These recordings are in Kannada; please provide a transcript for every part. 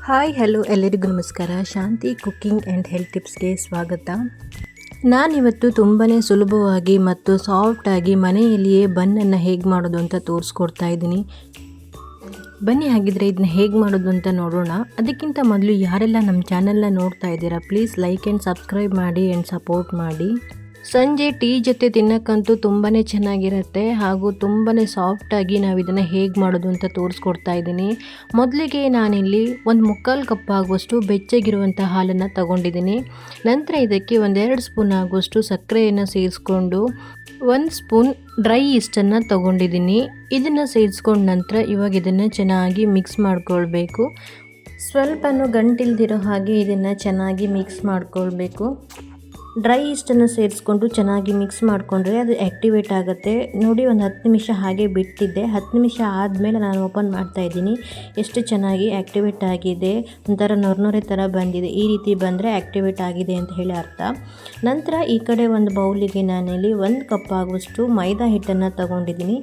ಹಾಯ್ ಹಲೋ ಎಲ್ಲರಿಗೂ ನಮಸ್ಕಾರ. ಶಾಂತಿ ಕುಕ್ಕಿಂಗ್ ಆ್ಯಂಡ್ ಹೆಲ್ತ್ ಟಿಪ್ಸ್ಗೆ ಸ್ವಾಗತ. ನಾನಿವತ್ತು ತುಂಬಾ ಸುಲಭವಾಗಿ ಮತ್ತು ಸಾಫ್ಟಾಗಿ ಮನೆಯಲ್ಲಿಯೇ ಬನ್ನನ್ನು ಹೇಗೆ ಮಾಡೋದು ಅಂತ ತೋರಿಸ್ಕೊಡ್ತಾ ಇದ್ದೀನಿ. ಬನ್ನಿ ಹಾಗಿದ್ರೆ ಇದನ್ನ ಹೇಗೆ ಮಾಡೋದು ಅಂತ ನೋಡೋಣ. ಅದಕ್ಕಿಂತ ಮೊದಲು ಯಾರೆಲ್ಲ ನಮ್ಮ ಚಾನಲ್ನ ನೋಡ್ತಾ ಇದ್ದೀರಾ ಪ್ಲೀಸ್ ಲೈಕ್ ಆ್ಯಂಡ್ ಸಬ್ಸ್ಕ್ರೈಬ್ ಮಾಡಿ ಆ್ಯಂಡ್ ಸಪೋರ್ಟ್ ಮಾಡಿ. ಸಂಜೆ ಟೀ ಜೊತೆ ತಿನ್ನೋಕ್ಕಂತೂ ತುಂಬಾ ಚೆನ್ನಾಗಿರುತ್ತೆ ಹಾಗೂ ತುಂಬಾ ಸಾಫ್ಟಾಗಿ ನಾವು ಇದನ್ನು ಹೇಗೆ ಮಾಡೋದು ಅಂತ ತೋರಿಸ್ಕೊಡ್ತಾ ಇದ್ದೀನಿ. ಮೊದಲಿಗೆ ನಾನಿಲ್ಲಿ 1/4 ಕಪ್ ಆಗುವಷ್ಟು ಬೆಚ್ಚಗಿರುವಂಥ ಹಾಲನ್ನು ತಗೊಂಡಿದ್ದೀನಿ. ನಂತರ ಇದಕ್ಕೆ 1-2 ಸ್ಪೂನ್ ಆಗುವಷ್ಟು ಸಕ್ಕರೆಯನ್ನು ಸೇರಿಸ್ಕೊಂಡು 1 ಸ್ಪೂನ್ ಡ್ರೈ ಈಸ್ಟನ್ನು ತಗೊಂಡಿದ್ದೀನಿ. ಇದನ್ನು ಸೇರಿಸ್ಕೊಂಡ ನಂತರ ಇವಾಗ ಇದನ್ನು ಚೆನ್ನಾಗಿ ಮಿಕ್ಸ್ ಮಾಡ್ಕೊಳ್ಬೇಕು. ಸ್ವಲ್ಪನೂ ಗಂಟಿಲ್ದಿರೋ ಹಾಗೆ ಇದನ್ನು ಚೆನ್ನಾಗಿ ಮಿಕ್ಸ್ ಮಾಡ್ಕೊಳ್ಬೇಕು. ಡ್ರೈ ಈಸ್ಟನ್ನು ಸೇರಿಸ್ಕೊಂಡು ಚೆನ್ನಾಗಿ ಮಿಕ್ಸ್ ಮಾಡಿಕೊಂಡ್ರೆ ಅದು ಆ್ಯಕ್ಟಿವೇಟ್ ಆಗುತ್ತೆ. ನೋಡಿ, ಒಂದು 10 ನಿಮಿಷ ಹಾಗೆ ಬಿಟ್ಟಿದ್ದೆ. 10 ನಿಮಿಷ ಆದಮೇಲೆ ನಾನು ಓಪನ್ ಮಾಡ್ತಾ ಇದ್ದೀನಿ. ಎಷ್ಟು ಚೆನ್ನಾಗಿ ಆ್ಯಕ್ಟಿವೇಟ್ ಆಗಿದೆ, ಒಂಥರ ನೊರೆ ಥರ ಬಂದಿದೆ. ಈ ರೀತಿ ಬಂದರೆ ಆ್ಯಕ್ಟಿವೇಟ್ ಆಗಿದೆ ಅಂತ ಹೇಳಿ ಅರ್ಥ. ನಂತರ ಈ ಕಡೆ ಒಂದು ಬೌಲಿಗೆ ನಾನಿಲ್ಲಿ 1 ಕಪ್ ಆಗುವಷ್ಟು ಮೈದಾ ಹಿಟ್ಟನ್ನು ತಗೊಂಡಿದ್ದೀನಿ.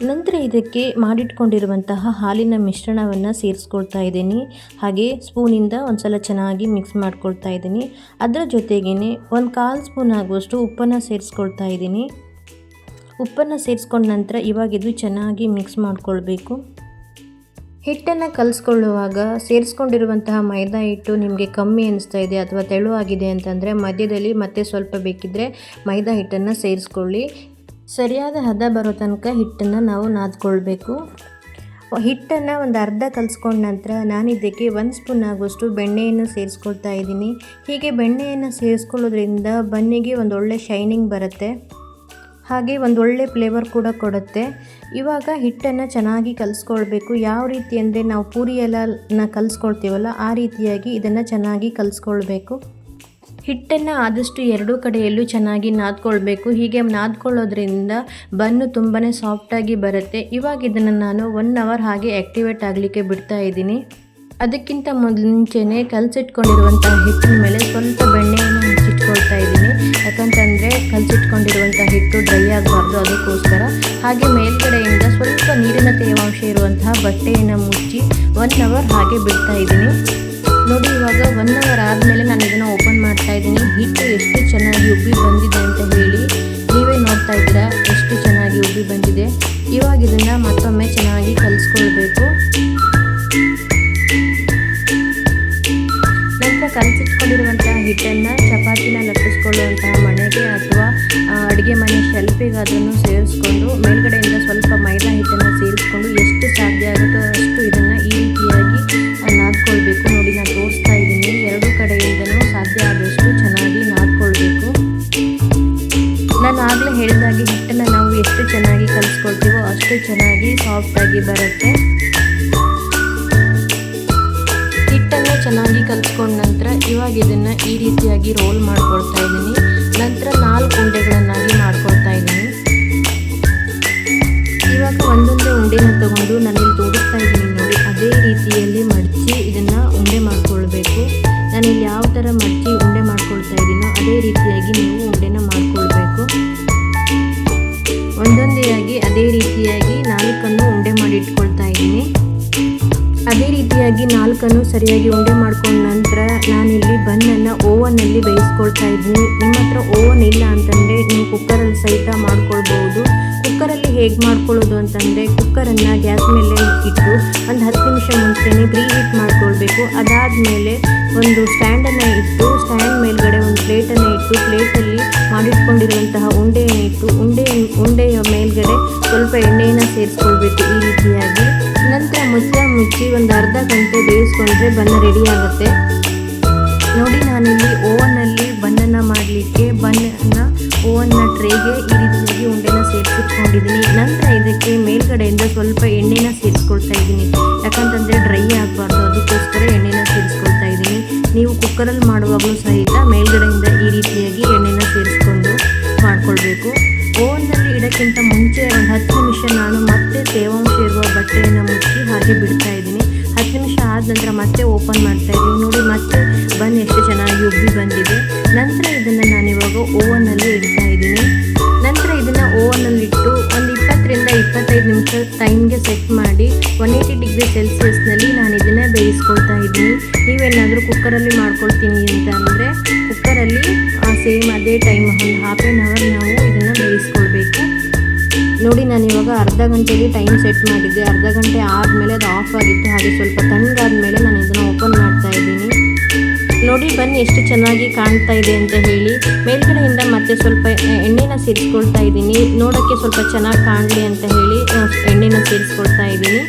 ನಂತರ ಇದಕ್ಕೆ ಮಾಡಿಟ್ಕೊಂಡಿರುವಂತಹ ಹಾಲಿನ ಮಿಶ್ರಣವನ್ನು ಸೇರಿಸ್ಕೊಳ್ತಾ ಇದ್ದೀನಿ. ಹಾಗೆ ಸ್ಪೂನಿಂದ ಒಂದು ಸಲ ಚೆನ್ನಾಗಿ ಮಿಕ್ಸ್ ಮಾಡ್ಕೊಳ್ತಾ ಇದ್ದೀನಿ. ಅದರ ಜೊತೆಗೇ 1/4 ಸ್ಪೂನ್ ಆಗುವಷ್ಟು ಉಪ್ಪನ್ನು ಸೇರಿಸ್ಕೊಳ್ತಾ ಇದ್ದೀನಿ. ಉಪ್ಪನ್ನು ಸೇರಿಸ್ಕೊಂಡ ನಂತರ ಇವಾಗ ಇದು ಚೆನ್ನಾಗಿ ಮಿಕ್ಸ್ ಮಾಡ್ಕೊಳ್ಬೇಕು. ಹಿಟ್ಟನ್ನು ಕಲಿಸ್ಕೊಳ್ಳುವಾಗ ಸೇರಿಸ್ಕೊಂಡಿರುವಂತಹ ಮೈದಾ ಹಿಟ್ಟು ನಿಮಗೆ ಕಮ್ಮಿ ಅನಿಸ್ತಾ ಇದೆ ಅಥವಾ ತೆಳುವಾಗಿದೆ ಅಂತಂದರೆ ಮಧ್ಯದಲ್ಲಿ ಮತ್ತೆ ಸ್ವಲ್ಪ ಬೇಕಿದ್ದರೆ ಮೈದಾ ಹಿಟ್ಟನ್ನು ಸೇರಿಸ್ಕೊಳ್ಳಿ. ಸರಿಯಾದ ಹದ ಬರೋ ತನಕ ಹಿಟ್ಟನ್ನು ನಾವು ನಾದ್ಕೊಳ್ಬೇಕು. ಹಿಟ್ಟನ್ನು ಒಂದು ಅರ್ಧ ಕಲಿಸ್ಕೊಂಡ ನಂತರ ನಾನು ಇದಕ್ಕೆ 1 ಸ್ಪೂನ್ ಆಗುವಷ್ಟು ಬೆಣ್ಣೆಯನ್ನು ಸೇರಿಸ್ಕೊಳ್ತಾ ಇದ್ದೀನಿ. ಹೀಗೆ ಬೆಣ್ಣೆಯನ್ನು ಸೇರಿಸ್ಕೊಳ್ಳೋದ್ರಿಂದ ಬನ್ನಿಗೆ ಒಂದು ಒಳ್ಳೆ ಶೈನಿಂಗ್ ಬರುತ್ತೆ, ಹಾಗೆ ಒಂದು ಒಳ್ಳೆ ಫ್ಲೇವರ್ ಕೂಡ ಕೊಡುತ್ತೆ. ಇವಾಗ ಹಿಟ್ಟನ್ನು ಚೆನ್ನಾಗಿ ಕಲಿಸ್ಕೊಳ್ಬೇಕು. ಯಾವ ರೀತಿ ಅಂದರೆ ನಾವು ಪೂರಿ ಎಲ್ಲನ ಕಲಿಸ್ಕೊಳ್ತೀವಲ್ಲ ಆ ರೀತಿಯಾಗಿ ಇದನ್ನು ಚೆನ್ನಾಗಿ ಕಲಿಸ್ಕೊಳ್ಬೇಕು. ಹಿಟ್ಟನ್ನು ಆದಷ್ಟು 2 ಕಡೆಯಲ್ಲೂ ಚೆನ್ನಾಗಿ ನಾದ್ಕೊಳ್ಬೇಕು. ಹೀಗೆ ನಾದ್ಕೊಳ್ಳೋದ್ರಿಂದ ಬನ್ನು ತುಂಬಾ ಸಾಫ್ಟಾಗಿ ಬರುತ್ತೆ. ಇವಾಗ ಇದನ್ನು ನಾನು 1 ಅವರ್ ಹಾಗೆ ಆ್ಯಕ್ಟಿವೇಟ್ ಆಗಲಿಕ್ಕೆ ಬಿಡ್ತಾ ಇದ್ದೀನಿ. ಅದಕ್ಕಿಂತ ಮುಂಚೆನೇ ಕಲಸಿಟ್ಕೊಂಡಿರುವಂಥ ಹಿಟ್ಟಿನ ಮೇಲೆ ಸ್ವಲ್ಪ ಬೆಣ್ಣೆಯನ್ನು ಮುಚ್ಚಿಟ್ಕೊಳ್ತಾ ಇದ್ದೀನಿ. ಯಾಕಂತಂದರೆ ಕಲಸಿಟ್ಕೊಂಡಿರುವಂಥ ಹಿಟ್ಟು ಡ್ರೈ ಆಗಬಾರ್ದು, ಅದಕ್ಕೋಸ್ಕರ. ಹಾಗೆ ಮೇಲ್ಗಡೆಯಿಂದ ಸ್ವಲ್ಪ ನೀರಿನ ತೇವಾಂಶ ಇರುವಂತಹ ಬಟ್ಟೆಯನ್ನು ಮುಚ್ಚಿ 1 ಅವರ್ ಹಾಗೆ ಬಿಡ್ತಾ ಇದ್ದೀನಿ. ನೋಡಿ, ಇವಾಗ 1 ಅವರ್ ಆದಮೇಲೆ ನಾನು ಇದನ್ನು ಓಪನ್ ಮಾಡ್ತಾ ಇದ್ದೀನಿ. ಹಿಟ್ಟು ಎಷ್ಟು ಚೆನ್ನಾಗಿ ಉಬ್ಬಿ ಬಂದಿದೆ ಅಂತ ಹೇಳಿ ನೀವೇ ನೋಡ್ತಾ ಇದ್ದೀರಾ, ಎಷ್ಟು ಚೆನ್ನಾಗಿ ಉಬ್ಬಿ ಬಂದಿದೆ. ಇವಾಗ ಇದನ್ನು ಮತ್ತೊಮ್ಮೆ ಚೆನ್ನಾಗಿ ಕಲಿಸ್ಕೊಳ್ಬೇಕು. ನಂತರ ಕಲಸಿಟ್ಕೊಂಡಿರುವಂತಹ ಹಿಟ್ಟನ್ನು ಚಪಾತಿನ ಲಟ್ಟಿಸ್ಕೊಳ್ಳುವಂತಹ ಮಣೆಗೆ ಅಥವಾ ಅಡುಗೆ ಮನೆ ಶೆಲ್ಫಿಗಾದ್ರೂ ಸೇರಿಸ್ಕೊಂಡು ಮೇಲ್ಗಡೆಯಿಂದ ಸ್ವಲ್ಪ ಮೈದಾ ಹಿಟ್ಟನ್ನು ಸೇರಿಸ್ಕೊಂಡು ಎಷ್ಟು ಸಾಧ್ಯ ಆಗುತ್ತೋ ಅಷ್ಟು ಇದನ್ನು ಈ ರೀತಿಯಾಗಿ ನಾದ್ಕೊಳ್ಬೇಕು. ನೋಡಿ, ನಾನು ತೋರಿಸ್ತಾ ಇದ್ದೀನಿ. 2 ಕಡೆಯಿಂದನೂ ಸಾಧ್ಯ ಆದಷ್ಟು ಚೆನ್ನಾಗಿ ನಾದ್ಕೊಳ್ಬೇಕು. ನಾನು ಆಗಲೇ ಹೇಳಿದಾಗೆ ಹಿಟ್ಟನ್ನು ನಾವು ಎಷ್ಟು ಚೆನ್ನಾಗಿ ಕಲಿಸ್ಕೊಳ್ತೀವೋ ಅಷ್ಟು ಚೆನ್ನಾಗಿ ಸಾಫ್ಟಾಗಿ ಬರುತ್ತೆ. ಹಿಟ್ಟನ್ನು ಚೆನ್ನಾಗಿ ಕಲಿಸ್ಕೊಂಡ ನಂತರ ಇವಾಗ ಇದನ್ನು ಈ ರೀತಿಯಾಗಿ ರೋಲ್ ಮಾಡ್ಕೊಳ್ತಾ ಇದ್ದೀನಿ. ನಂತರ 4 ಉಂಡೆಗಳನ್ನಾಗಿ ಮಾಡ್ಕೊಳ್ತಾ ಇದ್ದೀನಿ. ಇವಾಗ ಒಂದೊಂದೇ ಉಂಡೆನ ತಗೊಂಡು ನಾನಿಲ್ಲಿ ತೋರಿಸ್ತಾ ಇದ್ದೀನಿ. ನೋಡಿ, ಅದೇ ರೀತಿಯಲ್ಲಿ ಮಡಚಿ ಇದನ್ನು ಉಂಡೆ ಮಾಡ್ಕೊಳ್ಬೇಕು. ನಾನಿಲ್ಲಿ ಯಾವ ಥರ ಮಡಚಿ ಉಂಡೆ ಮಾಡ್ಕೊಳ್ತಾ ಇದ್ದೀನೋ ಅದೇ ರೀತಿಯಾಗಿ ನೀವು ಉಂಡೆನ ಮಾಡ್ಕೊಳ್ಬೇಕು. ಒಂದೊಂದೇಯಾಗಿ ಅದೇ ರೀತಿಯಾಗಿ 4 ಉಂಡೆ ಮಾಡಿ ಇಟ್ಕೊಳ್ತಾ ಇದ್ದೀನಿ. ಅದೇ ರೀತಿಯಾಗಿ 4 ಸರಿಯಾಗಿ ಉಂಡೆ ಮಾಡ್ಕೊಂಡ ನಂತರ ನಾನಿಲ್ಲಿ ಬನ್ನನ್ನು ಓವನ್ನಲ್ಲಿ ಬೇಯಿಸ್ಕೊಳ್ತಾ ಇದ್ದೀನಿ. ನಿಮ್ಮ ಹತ್ರ ಓವನ್ ಇಲ್ಲ ಅಂತಂದರೆ ನೀವು ಕುಕ್ಕರಲ್ಲಿ ಸಹಿತ ಮಾಡ್ಕೊಳ್ಬೋದು. ಕುಕ್ಕರಲ್ಲಿ ಹೇಗೆ ಮಾಡ್ಕೊಳ್ಳೋದು ಅಂತಂದರೆ ಕುಕ್ಕರನ್ನು ಗ್ಯಾಸ್ ಮೇಲೆ ಇಟ್ಟು ಒಂದು 10 ನಿಮಿಷ ಮುಂಚೆನೇ ಪ್ರೀ ಹೀಟ್ ಮಾಡ್ಕೊಳ್ಬೇಕು. ಅದಾದಮೇಲೆ ಒಂದು ಸ್ಟ್ಯಾಂಡನ್ನು ಇಟ್ಟು ಸ್ಟ್ಯಾಂಡ್ ಮೇಲ್ಗಡೆ ಒಂದು ಪ್ಲೇಟನ್ನು ಇಟ್ಟು ಪ್ಲೇಟಲ್ಲಿ ಮಾಡಿಟ್ಕೊಂಡಿರುವಂತಹ ಉಂಡೆಯನ್ನು ಇಟ್ಟು ಉಂಡೆಯ ಮೇಲ್ಗಡೆ ಸ್ವಲ್ಪ ಎಣ್ಣೆಯನ್ನು ಸೇರಿಸ್ಕೊಳ್ಬೇಕು ಈ ರೀತಿಯಾಗಿ. ನಂತರ ಮುಚ್ಚಿ ಒಂದು ಅರ್ಧ ಗಂಟೆ ಬೇಯಿಸ್ಕೊಂಡ್ರೆ ಬನ್ನ ರೆಡಿ ಆಗುತ್ತೆ. ನೋಡಿ, ನಾನಿಲ್ಲಿ ಓವನ್ನಲ್ಲಿ ಬನ್ನನ್ನು ಮಾಡಲಿಕ್ಕೆ ಓವನ್ನ ಟ್ರೇಗೆ ಈ ರೀತಿಯಾಗಿ ಉಂಡೆನ ಸೇರಿಸಿಟ್ಕೊಂಡಿದ್ದೀನಿ. ನಂತರ ಇದಕ್ಕೆ ಮೇಲ್ಗಡೆಯಿಂದ ಸ್ವಲ್ಪ ಎಣ್ಣೆನ ಸೇರಿಸ್ಕೊಳ್ತಾ ಇದ್ದೀನಿ. ಯಾಕಂತಂದರೆ ಡ್ರೈ ಆಗಬಾರ್ದು, ಅದಕ್ಕೋಸ್ಕರ ಎಣ್ಣೆನ ಸೇರಿಸ್ಕೊಳ್ತಾ ಇದ್ದೀನಿ. ನೀವು ಕುಕ್ಕರಲ್ಲಿ ಮಾಡುವಾಗಲೂ ಸಹಿತ ಮೇಲ್ಗಡೆಯಿಂದ ಈ ರೀತಿಯಾಗಿ ಎಣ್ಣೆನ ಸೇರಿಸ್ಕೊಂಡು ಮಾಡ್ಕೊಳ್ಬೇಕು. ಓವನ್ನಲ್ಲಿ ಇಡೋಕ್ಕಿಂತ ಮುಂಚೆ ಒಂದು 10 ನಿಮಿಷ ನಾನು ಮತ್ತೆ ತೇವಾಂಶ ಇರುವ ಬಟ್ಟೆಯನ್ನು ಮುಚ್ಚಿ ಹಾಗೆ ಬಿಡ್ತಾ ಇದ್ದೀನಿ. 10 ನಿಮಿಷ ಆದ ನಂತರ ಮತ್ತೆ ಓಪನ್ ಮಾಡ್ತಾ ಇದ್ದೀನಿ. ನೋಡಿ, ಮತ್ತೆ ಬನ್ ಎಷ್ಟು ಚೆನ್ನಾಗಿ ಉಬ್ಬಿ ಬಂದಿದೆ. ನಂತರ ಇದನ್ನು ನಾನಿವಾಗ ಓವನ್ನಲ್ಲಿ ಇಡ್ತಾ ಇದ್ದೀನಿ. ನಂತರ ಇದನ್ನು ಓವನ್ನಲ್ಲಿಟ್ಟು ಒಂದು 20 ರಿಂದ 25 ನಿಮಿಷ ಟೈಮ್ಗೆ ಸೆಟ್ ಮಾಡಿ 180 ಡಿಗ್ರಿ ಸೆಲ್ಸಿಯಸ್ನಲ್ಲಿ ನಾನು ಇದನ್ನು ಬೇಯಿಸ್ಕೊಳ್ತಾ ಇದ್ದೀನಿ. ನೀವೇನಾದರೂ ಕುಕ್ಕರಲ್ಲಿ ಮಾಡ್ಕೊಳ್ತೀನಿ ಅಂತ ಅಂದರೆ ಕುಕ್ಕರಲ್ಲಿ ಸೇಮ್ ಅದೇ ಟೈಮ್ ಒಂದು ಹಾಫ್ ಆನ್ ಅವರ್ ನಾವು ಇದನ್ನು ಬೇಯಿಸ್ಕೊಳ್ಬೇಕು. ನೋಡಿ, ನಾನು ಇವಾಗ ಅರ್ಧ ಗಂಟೆಗೆ ಟೈಮ್ ಸೆಟ್ ಮಾಡಿದ್ದೆ. ಅರ್ಧ ಗಂಟೆ ಆದಮೇಲೆ ಅದು ಆಫ್ ಆಗಿತ್ತು. ಹಾಗೆ ಸ್ವಲ್ಪ ತಣ್ಣಗಾದ್ಮೇಲೆ ನಾನು ಇದನ್ನು ಓಪನ್ ಮಾಡ್ತಾ ಇದ್ದೀನಿ. ನೋಡಿ ಬನ್ನಿ ಎಷ್ಟು ಚೆನ್ನಾಗಿ ಕಾಣ್ತಾ ಇದೆ ಅಂತ ಹೇಳಿ. ಮೇಲ್ಗಡೆಯಿಂದ ಮತ್ತೆ ಸ್ವಲ್ಪ ಎಣ್ಣೆನ ಸೇರಿಸ್ಕೊಳ್ತಾ ಇದ್ದೀನಿ. ನೋಡೋಕ್ಕೆ ಸ್ವಲ್ಪ ಚೆನ್ನಾಗಿ ಕಾಣಲಿ ಅಂತ ಹೇಳಿ ಎಣ್ಣೆನ ಸೇರಿಸ್ಕೊಳ್ತಾ ಇದ್ದೀನಿ.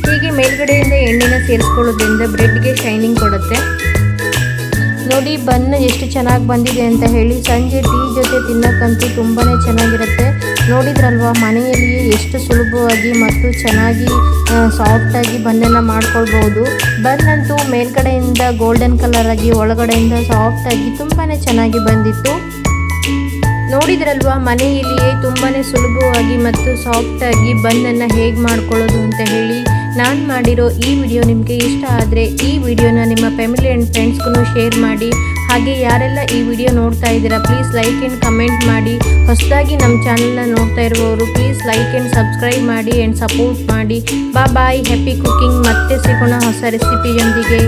ಹೀಗೆ ಮೇಲ್ಗಡೆಯಿಂದ ಎಣ್ಣೆನ ಸೇರಿಸ್ಕೊಳ್ಳೋದ್ರಿಂದ ಬ್ರೆಡ್ಗೆ ಶೈನಿಂಗ್ ಕೊಡುತ್ತೆ. ನೋಡಿ ಬನ್ ಎಷ್ಟು ಚೆನ್ನಾಗಿ ಬಂದಿದೆ ಅಂತ ಹೇಳಿ. ಸಂಜೆ ಟೀ ಜೊತೆ ತಿನ್ನಕ್ಕಂತೂ ತುಂಬಾ ಚೆನ್ನಾಗಿರುತ್ತೆ. ನೋಡಿದ್ರಲ್ವಾ, ಮನೆಯಲ್ಲಿಯೇ ಎಷ್ಟು ಸುಲಭವಾಗಿ ಮತ್ತು ಚೆನ್ನಾಗಿ ಸಾಫ್ಟಾಗಿ ಬನ್ನನ್ನು ಮಾಡ್ಕೊಳ್ಬೋದು. ಬನ್ನಂತೂ ಮೇಲ್ಗಡೆಯಿಂದ ಗೋಲ್ಡನ್ ಕಲರ್ ಆಗಿ ಒಳಗಡೆಯಿಂದ ಸಾಫ್ಟಾಗಿ ತುಂಬಾ ಚೆನ್ನಾಗಿ ಬಂದಿತ್ತು. ನೋಡಿದ್ರಲ್ವಾ, ಮನೆಯಲ್ಲಿಯೇ ತುಂಬಾ ಸುಲಭವಾಗಿ ಮತ್ತು ಸಾಫ್ಟಾಗಿ ಬನ್ನನ್ನು ಹೇಗೆ ಮಾಡ್ಕೊಳ್ಳೋದು ಅಂತ ಹೇಳಿ. ನಾನು ಮಾಡಿರೋ ಈ ವಿಡಿಯೋ ನಿಮಗೆ ಇಷ್ಟ ಆದರೆ ಈ ವಿಡಿಯೋನ ನಿಮ್ಮ ಫ್ಯಾಮಿಲಿ ಆ್ಯಂಡ್ ಫ್ರೆಂಡ್ಸ್ಗೂ ಶೇರ್ ಮಾಡಿ. ಹಾಗೆ ಯಾರೆಲ್ಲ ಈ ವಿಡಿಯೋ ನೋಡ್ತಾ ಇದ್ದೀರಾ ಪ್ಲೀಸ್ ಲೈಕ್ ಆ್ಯಂಡ್ ಕಮೆಂಟ್ ಮಾಡಿ. ಹೊಸದಾಗಿ ನಮ್ಮ ಚಾನಲ್ನ ನೋಡ್ತಾ ಇರುವವರು ಪ್ಲೀಸ್ ಲೈಕ್ ಆ್ಯಂಡ್ ಸಬ್ಸ್ಕ್ರೈಬ್ ಮಾಡಿ ಆ್ಯಂಡ್ ಸಪೋರ್ಟ್ ಮಾಡಿ. ಬಾಯ್, ಹ್ಯಾಪಿ ಕುಕಿಂಗ್. ಮತ್ತೆ ಸಿಗೋಣ ಹೊಸ ರೆಸಿಪಿಯೊಂದಿಗೆ.